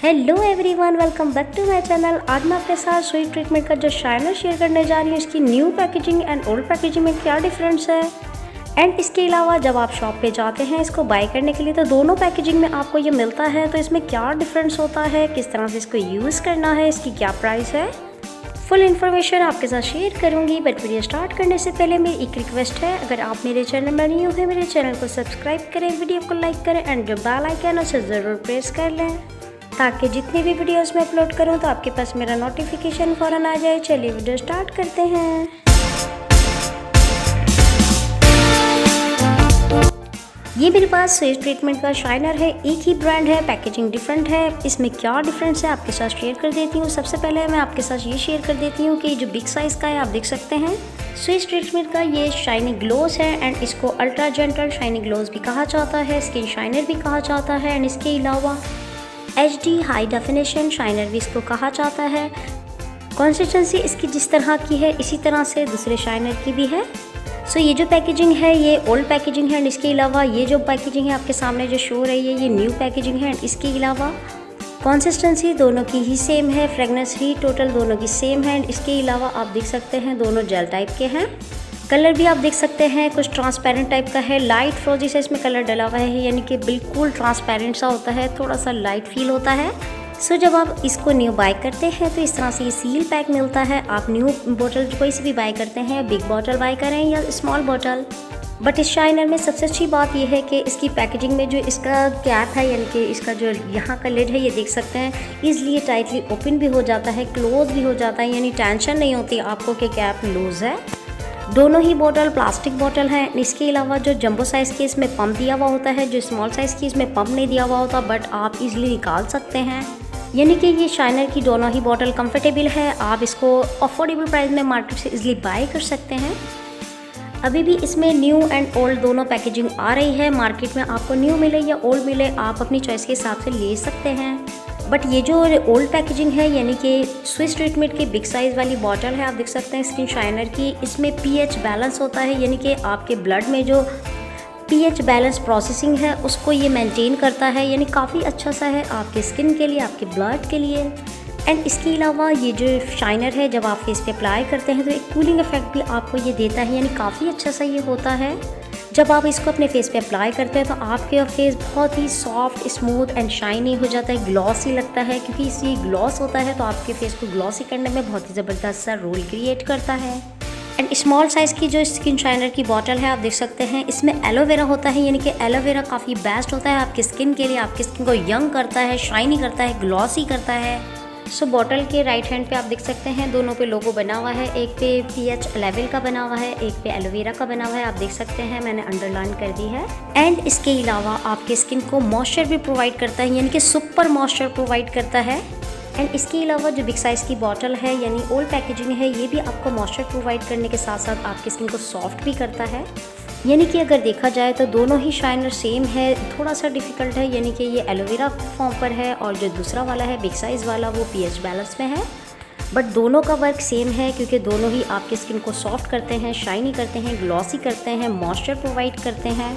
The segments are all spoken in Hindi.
Hello everyone, welcome back to my channel. आज मैं आपके साथ स्वीट ट्रीटमेंट का जो शाइनर शेयर करने जा रही हूँ, इसकी new packaging and old packaging में क्या डिफरेंस है। एंड इसके अलावा जब आप शॉप पे जाते हैं इसको बाय करने के लिए तो दोनों पैकेजिंग में आपको ये मिलता है, तो इसमें क्या डिफरेंस होता है, किस तरह से इसको यूज़ करना है, इसकी क्या प्राइस है, फुल इन्फॉर्मेशन आपके साथ शेयर करूँगी। बट वीडियो स्टार्ट करने से पहले मेरी एक रिक्वेस्ट है, अगर आप मेरे चैनल में न्यू हैं मेरे चैनल को सब्सक्राइब करें, वीडियो को लाइक करें एंड जो बेल आइकन है उसे ज़रूर प्रेस कर लें ताकि जितनी भी वीडियोस मैं अपलोड करूं तो आपके पास मेरा नोटिफिकेशन फ़ौरन आ जाए। चलिए वीडियो स्टार्ट करते हैं। ये मेरे पास स्वीट ट्रीटमेंट का शाइनर है, एक ही ब्रांड है, पैकेजिंग डिफरेंट है। इसमें क्या डिफरेंस है आपके साथ शेयर कर देती हूँ। सबसे पहले मैं आपके साथ ये शेयर कर देती हूँ कि जो बिग साइज़ का है आप देख सकते हैं, स्वीट ट्रीटमेंट का ये शाइनी ग्लोस है एंड इसको अल्ट्रा जेंटल शाइनी ग्लोस भी कहा जाता है, स्किन शाइनर भी कहा जाता है एंड इसके अलावा HD हाई डेफिनेशन शाइनर भी इसको कहा जाता है। कंसिस्टेंसी इसकी जिस तरह की है इसी तरह से दूसरे शाइनर की भी है। सो ये जो पैकेजिंग है ये ओल्ड पैकेजिंग है एंड इसके अलावा ये जो पैकेजिंग है आपके सामने जो शो रही है ये न्यू पैकेजिंग है एंड इसके अलावा कंसिस्टेंसी दोनों की ही सेम है, फ्रेगनेंस ही टोटल दोनों की सेम है एंड इसके अलावा आप देख सकते हैं दोनों जेल टाइप के हैं। कलर भी आप देख सकते हैं कुछ ट्रांसपेरेंट टाइप का है, लाइट फ्रोजी से इसमें कलर डला हुआ है, यानी कि बिल्कुल ट्रांसपेरेंट सा होता है, थोड़ा सा लाइट फील होता है। सो जब आप इसको न्यू बाय करते हैं तो इस तरह से ये सील पैक मिलता है। आप न्यू बोतल कोई सी भी बाय करते हैं, बिग बोतल बाय करें या स्मॉल बोतल, बट इस शाइनर में सबसे अच्छी बात यह है कि इसकी पैकेजिंग में जो इसका कैप है, यानी कि इसका जो यहाँ का लिड है ये देख सकते हैं ईजिली टाइटली ओपन भी हो जाता है, क्लोज भी हो जाता है, यानी टेंशन नहीं होती आपको कि कैप लूज़ है। दोनों ही बोतल प्लास्टिक बोतल हैं। इसके अलावा जो जंबो साइज़ की इसमें पंप दिया हुआ होता है, जो स्मॉल साइज़ की इसमें पंप नहीं दिया हुआ होता, बट आप इजीली निकाल सकते हैं। यानी कि ये शाइनर की दोनों ही बोतल कंफर्टेबल है, आप इसको अफोर्डेबल प्राइस में मार्केट से इजीली बाय कर सकते हैं। अभी भी इसमें न्यू एंड ओल्ड दोनों पैकेजिंग आ रही है, मार्केट में आपको न्यू मिले या ओल्ड मिले आप अपनी चॉइस के हिसाब से ले सकते हैं। बट ये जो ओल्ड पैकेजिंग है यानी कि स्विस ट्रीटमेंट की बिग साइज़ वाली बॉटल है, आप देख सकते हैं स्किन शाइनर की, इसमें pH बैलेंस होता है, यानी कि आपके ब्लड में जो pH बैलेंस प्रोसेसिंग है उसको ये मेंटेन करता है, यानी काफ़ी अच्छा सा है आपके स्किन के लिए, आपके ब्लड के लिए। एंड इसके अलावा ये जो शाइनर है जब आप फेस पे अप्लाई करते हैं तो एक कूलिंग इफेक्ट भी आपको ये देता है, यानी काफ़ी अच्छा सा ये होता है। जब आप इसको अपने फेस पे अप्लाई करते हैं तो आपके फेस बहुत ही सॉफ्ट, स्मूथ एंड शाइनी हो जाता है, ग्लॉसी लगता है, क्योंकि इसलिए ग्लॉस होता है तो आपके फेस को ग्लॉसी करने में बहुत ही ज़बरदस्त सा रोल क्रिएट करता है। एंड स्मॉल साइज़ की जो स्किन शाइनर की बॉटल है आप देख सकते हैं इसमें एलोवेरा होता है, यानी कि एलोवेरा काफ़ी बेस्ट होता है आपकी स्किन के लिए, आपकी स्किन को यंग करता है, शाइनी करता है, ग्लॉसी करता है। सो बॉटल के राइट हैंड पे आप देख सकते हैं दोनों पे लोगो बना हुआ है, एक पे pH लेवल का बना हुआ है, एक पे एलोवेरा का बना हुआ है, आप देख सकते हैं मैंने अंडरलाइन कर दी है। एंड इसके अलावा आपके स्किन को मॉइस्चर भी प्रोवाइड करता है, यानी कि सुपर मॉइस्चर प्रोवाइड करता है। एंड इसके अलावा जो बिग साइज़ की बॉटल है यानी ओल्ड पैकेजिंग है, ये भी आपको मॉइस्चर प्रोवाइड करने के साथ साथ आपकी स्किन को सॉफ्ट भी करता है। यानी कि अगर देखा जाए तो दोनों ही शाइनर सेम है, थोड़ा सा डिफ़िकल्ट है, यानी कि ये एलोवेरा फॉर्म पर है और जो दूसरा वाला है बिग साइज़ वाला वो pH बैलेंस में है, बट दोनों का वर्क सेम है क्योंकि दोनों ही आपकी स्किन को सॉफ्ट करते हैं, शाइनी करते हैं, ग्लॉसी करते हैं, मॉइस्चर प्रोवाइड करते हैं।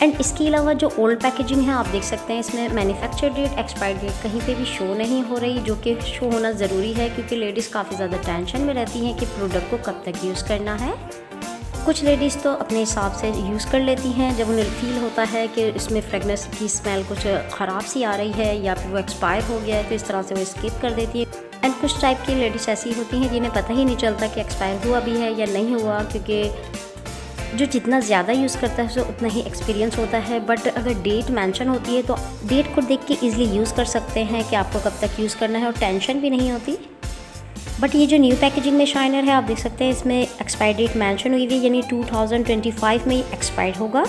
एंड इसके अलावा जो ओल्ड पैकेजिंग है आप देख सकते हैं इसमें मैन्युफैक्चर डेट, एक्सपायरी डेट कहीं पे भी शो नहीं हो रही, जो कि शो होना ज़रूरी है क्योंकि लेडीज़ काफ़ी ज़्यादा टेंशन में रहती हैं कि प्रोडक्ट को कब तक यूज़ करना है। कुछ लेडीज़ तो अपने हिसाब से यूज़ कर लेती हैं, जब उन्हें फील होता है कि इसमें फ्रेगनेंस की स्मेल कुछ ख़राब सी आ रही है या फिर वो एक्सपायर हो गया है तो इस तरह से वो स्किप कर देती है। एंड कुछ टाइप की लेडीज़ ऐसी होती हैं जिन्हें पता ही नहीं चलता कि एक्सपायर हुआ भी है या नहीं हुआ, क्योंकि जो जितना ज़्यादा यूज़ करता है उसे उतना ही एक्सपीरियंस होता है। बट अगर डेट मेंशन होती है तो डेट को देख के ईजिली यूज़ कर सकते हैं कि आपको कब तक यूज़ करना है और टेंशन भी नहीं होती। बट ये जो न्यू पैकेजिंग में शाइनर है आप देख सकते हैं इसमें एक्सपायरी डेट मेंशन हुई हुई, यानी 2025 में एक्सपायर होगा।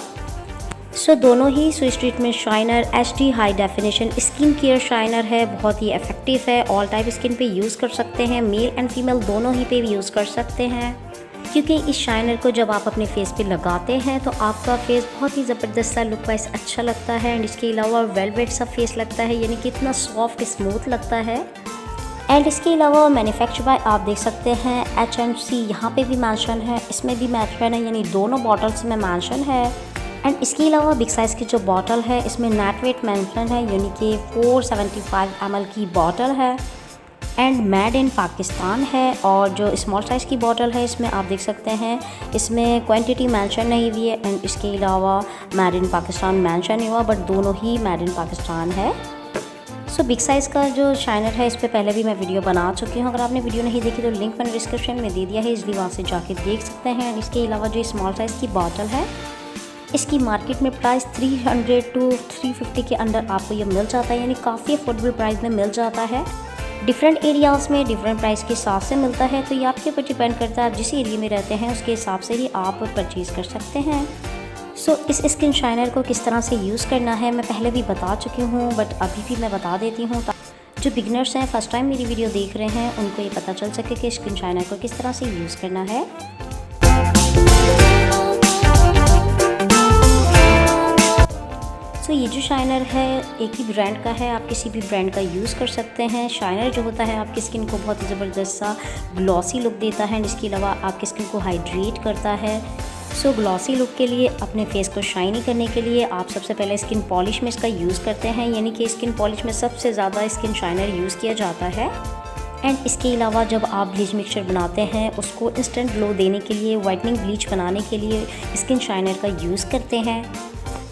सो दोनों ही Swiss treatment shiner HD high definition skin care shiner है, बहुत ही इफेक्टिव है, ऑल टाइप स्किन पे यूज़ कर सकते हैं, मेल एंड फीमेल दोनों ही पे यूज़ कर सकते हैं, क्योंकि इस शाइनर को जब आप अपने फेस पे लगाते हैं तो आपका फेस बहुत ही ज़बरदस्त सा लुक वाइज अच्छा लगता है। एंड इसके अलावा वेलवेट सा फेस लगता है, यानी कि इतना सॉफ्ट स्मूथ लगता है। एंड इसके अलावा मैन्युफैक्चर बाय आप देख सकते हैं HMC यहाँ पे भी मेंशन है, इसमें भी मेंशन है, यानी दोनों बॉटल्स में मेंशन है। एंड इसके अलावा बिग साइज़ की जो बॉटल है इसमें नेट वेट मेंशन है, यानी कि 475 ml की बॉटल है एंड मेड इन पाकिस्तान है। और जो स्मॉल साइज़ की बॉटल है इसमें आप देख सकते हैं इसमें क्वांटिटी मेंशन नहीं हुई है एंड इसके अलावा मेड इन पाकिस्तान मेंशन नहीं हुआ, बट दोनों ही मेड इन पाकिस्तान है। सो बिग साइज़ का जो शाइनर है इस पर पहले भी मैं वीडियो बना चुकी हूँ। अगर आपने वीडियो नहीं देखी तो लिंक मैंने डिस्क्रिप्शन में दे दिया है, इसलिए वहाँ से जाके देख सकते हैं। एंड इसके अलावा जो स्मॉल साइज़ की बॉटल है इसकी मार्केट में प्राइस 300 to 350 के अंदर आपको ये मिल जाता है, यानी काफ़ी अफोर्डेबल प्राइस में मिल जाता है। डिफरेंट एरियाज़ में डिफरेंट प्राइस के हिसाब से मिलता है, तो ये आपके ऊपर डिपेंड करता है आप जिस एरिया में रहते हैं उसके हिसाब से ही आप परचेज़ कर सकते हैं। सो इस स्किन शाइनर को किस तरह से यूज़ करना है मैं पहले भी बता चुकी हूँ, बट अभी भी मैं बता देती हूँ जो बिगनर्स हैं फर्स्ट टाइम मेरी वीडियो देख रहे हैं उनको ये पता चल सके कि स्किन शाइनर को किस तरह से यूज़ करना है। तो ये जो शाइनर है एक ही ब्रांड का है, आप किसी भी ब्रांड का यूज़ कर सकते हैं। शाइनर जो होता है आपकी स्किन को बहुत ही ज़बरदस्त सा ग्लॉसी लुक देता है एंड इसके अलावा आपकी स्किन को हाइड्रेट करता है। सो ग्लॉसी लुक के लिए अपने फेस को शाइनी करने के लिए आप सबसे पहले स्किन पॉलिश में इसका यूज़ करते हैं, यानी कि स्किन पॉलिश में सबसे ज़्यादा स्किन शाइनर यूज़ किया जाता है। एंड इसके अलावा जब आप ब्लीच मिक्सचर बनाते हैं उसको इंस्टेंट ग्लो देने के लिए, वाइटनिंग ब्लीच बनाने के लिए स्किन शाइनर का यूज़ करते हैं।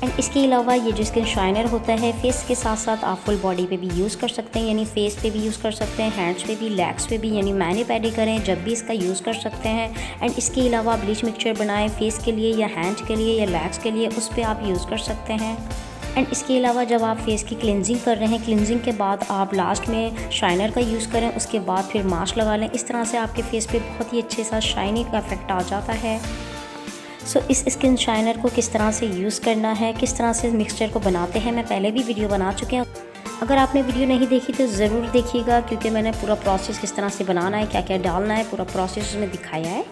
एंड इसके अलावा ये जो स्किन शाइनर होता है फेस के साथ साथ आप फुल बॉडी पे भी यूज़ कर सकते हैं, यानी फेस पे भी यूज़ कर सकते हैं, हैंड्स पे भी, लेग्स पे भी, यानी मैनी पैडी करें जब भी इसका यूज़ कर सकते हैं। एंड इसके अलावा ब्लीच मिक्सचर बनाएं फेस के लिए या हैंड्स के लिए या लेग्स के लिए, उस पर आप यूज़ कर सकते हैं। एंड इसके अलावा जब आप फेस की क्लिनजिंग कर रहे हैं, क्लिनजिंग के बाद आप लास्ट में शाइनर का यूज़ करें, उसके बाद फिर मास्क लगा लें। इस तरह से आपके फेस पे बहुत ही अच्छे सा शाइनी का इफेक्ट आ जाता है। सो इस स्किन शाइनर को किस तरह से यूज़ करना है, किस तरह से मिक्सचर को बनाते हैं मैं पहले भी वीडियो बना चुके हैं। अगर आपने वीडियो नहीं देखी तो ज़रूर देखिएगा, क्योंकि मैंने पूरा प्रोसेस किस तरह से बनाना है, क्या क्या डालना है, पूरा प्रोसेस उसमें दिखाया है।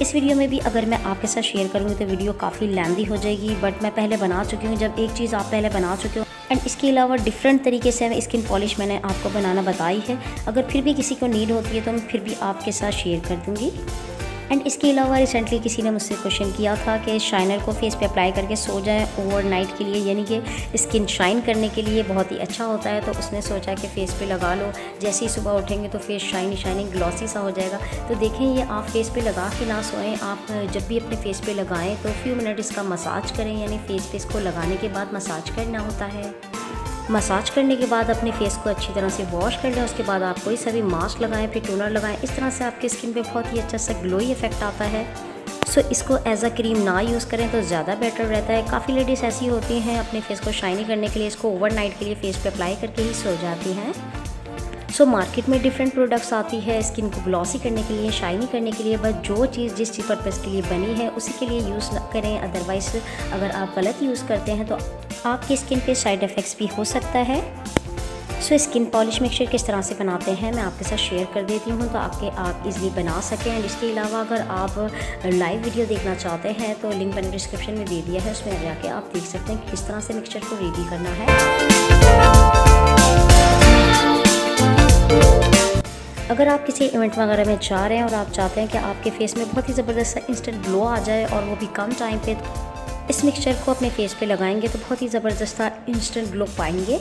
इस वीडियो में भी अगर मैं आपके साथ शेयर करूँगी तो वीडियो काफ़ी लेंथी हो जाएगी, बट मैं पहले बना चुकी हूँ। जब एक चीज़ आप पहले बना चुके हो एंड इसके अलावा डिफरेंट तरीके से स्किन पॉलिश मैंने आपको बनाना बताई है, अगर फिर भी किसी को नीड होती है तो मैं फिर भी आपके साथ शेयर कर दूँगी। एंड इसके अलावा रिसेंटली किसी ने मुझसे क्वेश्चन किया था कि शाइनर को फेस पे अप्लाई करके सो जाएं ओवरनाइट के लिए, यानी कि स्किन शाइन करने के लिए बहुत ही अच्छा होता है। तो उसने सोचा कि फ़ेस पे लगा लो, जैसे ही सुबह उठेंगे तो फेस शाइनिंग ग्लॉसी सा हो जाएगा। तो देखें ये आप फेस पे लगा के ना सोएं, आप जब भी अपने फेस पे लगाएं तो फ्यू मिनट इसका मसाज करें, यानी फेस पे इसको लगाने के बाद मसाज करना होता है। मसाज करने के बाद अपने फेस को अच्छी तरह से वॉश कर लें, उसके बाद आप कोई सा भी मास्क लगाएं, फिर टोनर लगाएं। इस तरह से आपकी स्किन पे बहुत ही अच्छा सा ग्लोई इफेक्ट आता है। सो इसको एज अ क्रीम ना यूज़ करें तो ज़्यादा बेटर रहता है। काफ़ी लेडीज़ ऐसी होती हैं अपने फेस को शाइनी करने के लिए इसको ओवरनाइट के लिए फेस पे अप्लाई करके ही सो जाती हैं। सो मार्केट में डिफरेंट प्रोडक्ट्स आती है स्किन को ग्लॉसी करने के लिए, शाइनी करने के लिए, बट जो चीज़ जिस चीज़ पर्पज़ के लिए बनी है उसी के लिए यूज़ करें। अदरवाइज़ अगर आप गलत यूज़ करते हैं तो आपकी स्किन पे साइड इफ़ेक्ट्स भी हो सकता है। सो स्किन पॉलिश मिक्सचर किस तरह से बनाते हैं मैं आपके साथ शेयर कर देती हूँ, तो आप इजीली बना सकें। एंड इसके अलावा अगर आप लाइव वीडियो देखना चाहते हैं तो लिंक मैंने डिस्क्रिप्शन में दे दिया है, उसमें जाके आप देख सकते हैं कि किस तरह से मिक्सचर को रेडी करना है। अगर आप किसी इवेंट वगैरह में जा रहे हैं और आप चाहते हैं कि आपके फेस में बहुत ही ज़बरदस्त इंस्टेंट ग्लो आ जाए और वो भी कम टाइम पे, इस मिक्सचर को अपने फेस पे लगाएंगे तो बहुत ही ज़बरदस्त इंस्टेंट ग्लो पाएंगे।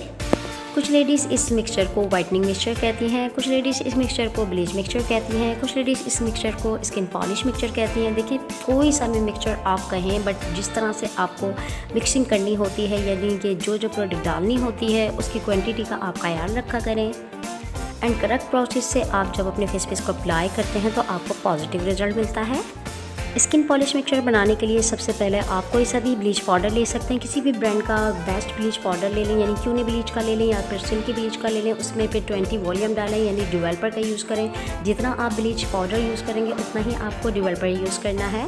कुछ लेडीज़ इस मिक्सचर को वाइटनिंग मिक्सचर कहती हैं, कुछ लेडीज़ इस मिक्सचर को ब्लीच मिक्सचर कहती हैं, कुछ लेडीज़ इस मिक्सचर को स्किन पॉलिश मिक्सचर कहती हैं। देखिए कोई सा भी मिक्सचर आप कहें, बट जिस तरह से आपको मिक्सिंग करनी होती है, यानी कि जो जो प्रोडक्ट डालनी होती है उसकी क्वांटिटी का आप ख्याल रखा करें। एंड करेक्ट प्रोसेस से आप जब अपने फेस पे इसको अप्लाई करते हैं तो आपको पॉजिटिव रिजल्ट मिलता है। स्किन पॉलिश मिक्सचर बनाने के लिए सबसे पहले आप कोई सा भी ब्लीच पाउडर ले सकते हैं, किसी भी ब्रांड का बेस्ट ब्लीच पाउडर ले लें, यानी क्यूनी ब्लीच का ले लें या फिर सिल्की ब्लीच का ले लें। उसमें फिर 20 वॉल्यूम डालें, यानी डेवलपर का यूज़ करें। जितना आप ब्लीच पाउडर यूज़ करेंगे उतना ही आपको डेवलपर यूज़ करना है।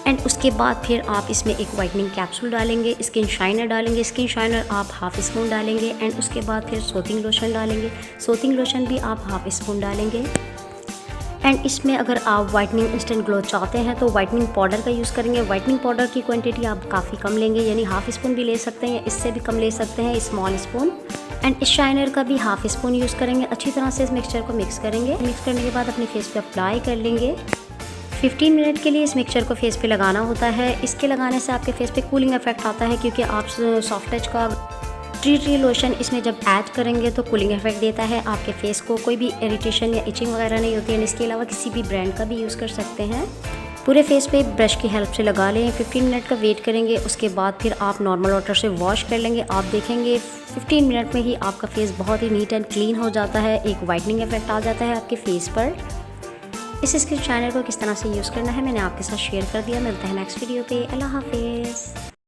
एंड उसके बाद फिर आप इसमें एक वाइटनिंग कैप्सूल डालेंगे, स्किन शाइनर डालेंगे, स्किन शाइनर आप हाफ़ स्पून डालेंगे। एंड उसके बाद फिर सोथिंग लोशन डालेंगे, सोथिंग लोशन भी आप हाफ़ स्पून डालेंगे। एंड इसमें अगर आप वाइटनिंग इंस्टेंट ग्लो चाहते हैं तो वाइटनिंग पाउडर का यूज़ करेंगे। वाइटनिंग पाउडर की क्वांटिटी आप काफ़ी कम लेंगे, यानी हाफ़ स्पून भी ले सकते हैं या इससे भी कम ले सकते हैं, स्मॉल स्पून। एंड इस शाइनर का भी हाफ़ स्पून यूज़ करेंगे। अच्छी तरह से इस मिक्सचर को मिक्स करेंगे। मिक्स करने के बाद अपने फेस पे अप्लाई कर लेंगे। 15 मिनट के लिए इस मिक्सचर को फेस पे लगाना होता है। इसके लगाने से आपके फेस पे कूलिंग इफेक्ट आता है, क्योंकि आप सॉफ्ट टच का ट्री लोशन इसमें जब ऐड करेंगे तो कूलिंग इफेक्ट देता है। आपके फेस को कोई भी इरिटेशन या इचिंग वगैरह नहीं होती है। इसके अलावा किसी भी ब्रांड का भी यूज़ कर सकते हैं। पूरे फेस पे ब्रश की हेल्प से लगा लें। 15 मिनट का वेट करेंगे, उसके बाद फिर आप नॉर्मल वाटर से वॉश कर लेंगे। आप देखेंगे 15 मिनट में ही आपका फेस बहुत ही नीट एंड क्लीन हो जाता है। एक वाइटनिंग इफेक्ट आ जाता है आपके फेस पर। इस स्किन शाइनर को किस तरह से यूज़ करना है मैंने आपके साथ शेयर कर दिया। मिलते हैं नेक्स्ट वीडियो पे। अल्लाह हाफिज़।